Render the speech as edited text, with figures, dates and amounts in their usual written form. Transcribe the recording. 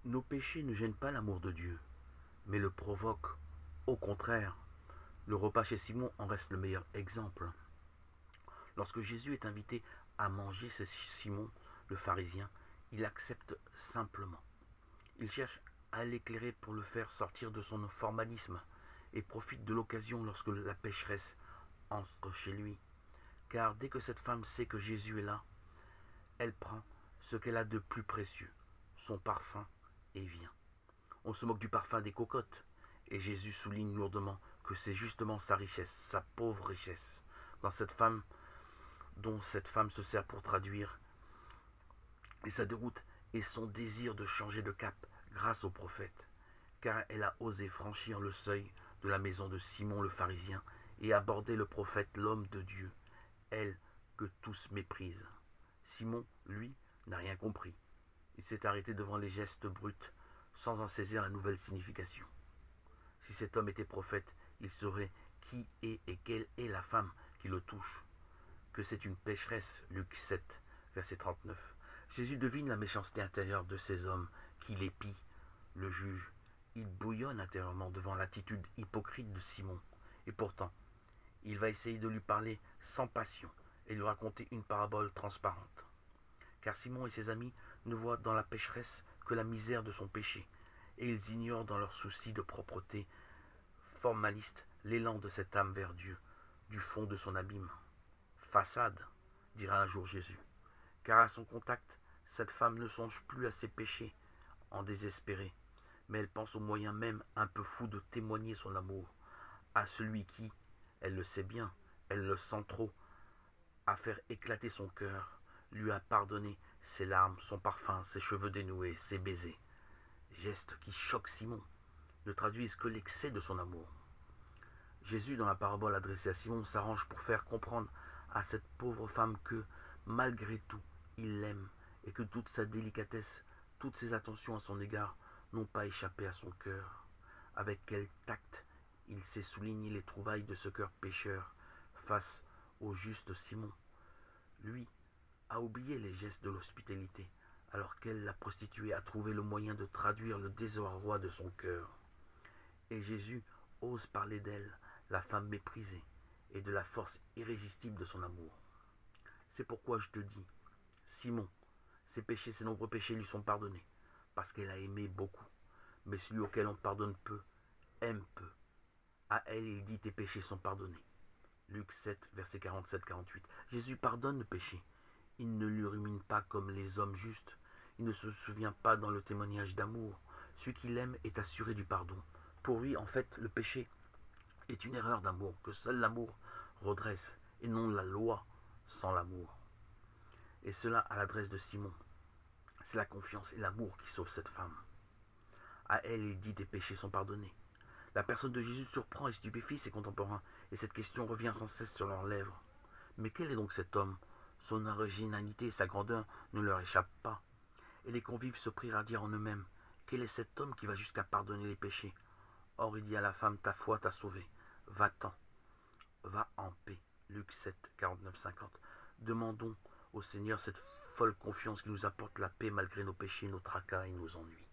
Nos péchés ne gênent pas l'amour de Dieu, mais le provoquent. Au contraire, le repas chez Simon en reste le meilleur exemple. Lorsque Jésus est invité à manger chez Simon, le pharisien, il accepte simplement. Il cherche à l'éclairer pour le faire sortir de son formalisme et profite de l'occasion lorsque la pécheresse entre chez lui. Car dès que cette femme sait que Jésus est là, elle prend ce qu'elle a de plus précieux, son parfum, et vient. On se moque du parfum des cocottes, et Jésus souligne lourdement que c'est justement sa richesse, sa pauvre richesse, dans cette femme dont cette femme se sert pour traduire et sa déroute et son désir de changer de cap grâce au prophète, car elle a osé franchir le seuil de la maison de Simon le pharisien et aborder le prophète, l'homme de Dieu, elle que tous méprisent. Simon, lui, n'a rien compris. Il s'est arrêté devant les gestes bruts, sans en saisir la nouvelle signification. Si cet homme était prophète, il saurait qui est et quelle est la femme qui le touche, que c'est une pécheresse, Luc 7, verset 39. Jésus devine la méchanceté intérieure de ces hommes qui l'épient, le jugent. Il bouillonne intérieurement devant l'attitude hypocrite de Simon. Et pourtant, il va essayer de lui parler sans passion et lui raconter une parabole transparente. Car Simon et ses amis ne voient dans la pécheresse que la misère de son péché, et ils ignorent dans leur souci de propreté formaliste l'élan de cette âme vers Dieu, du fond de son abîme. Façade, dira un jour Jésus, car à son contact, cette femme ne songe plus à ses péchés en désespéré, mais elle pense au moyen même un peu fou de témoigner son amour à celui qui, elle le sait bien, elle le sent trop, à faire éclater son cœur, lui a pardonné ses larmes, son parfum, ses cheveux dénoués, ses baisers. Gestes qui choquent Simon, ne traduisent que l'excès de son amour. Jésus, dans la parabole adressée à Simon, s'arrange pour faire comprendre à cette pauvre femme que, malgré tout, il l'aime et que toute sa délicatesse, toutes ses attentions à son égard n'ont pas échappé à son cœur. Avec quel tact il sait souligner les trouvailles de ce cœur pécheur face au juste Simon. Lui a oublié les gestes de l'hospitalité, alors qu'elle, la prostituée, a trouvé le moyen de traduire le désarroi de son cœur. Et Jésus ose parler d'elle, la femme méprisée, et de la force irrésistible de son amour. C'est pourquoi je te dis, Simon, ses péchés, ses nombreux péchés lui sont pardonnés, parce qu'elle a aimé beaucoup. Mais celui auquel on pardonne peu, aime peu. À elle, il dit, tes péchés sont pardonnés. Luc 7, versets 47-48. Jésus pardonne le péché. Il ne lui rumine pas comme les hommes justes. Il ne se souvient pas dans le témoignage d'amour. Celui qu'il aime est assuré du pardon. Pour lui, en fait, le péché est une erreur d'amour, que seul l'amour redresse, et non la loi sans l'amour. Et cela à l'adresse de Simon. C'est la confiance et l'amour qui sauvent cette femme. À elle, il dit, tes péchés sont pardonnés. La personne de Jésus surprend et stupéfie ses contemporains, et cette question revient sans cesse sur leurs lèvres. Mais quel est donc cet homme? Son originalité et sa grandeur ne leur échappent pas. Et les convives se prirent à dire en eux-mêmes, quel est cet homme qui va jusqu'à pardonner les péchés? Or il dit à la femme, ta foi t'a sauvée. Va-t'en, va en paix. Luc 7, 49-50. Demandons au Seigneur cette folle confiance qui nous apporte la paix malgré nos péchés, nos tracas et nos ennuis.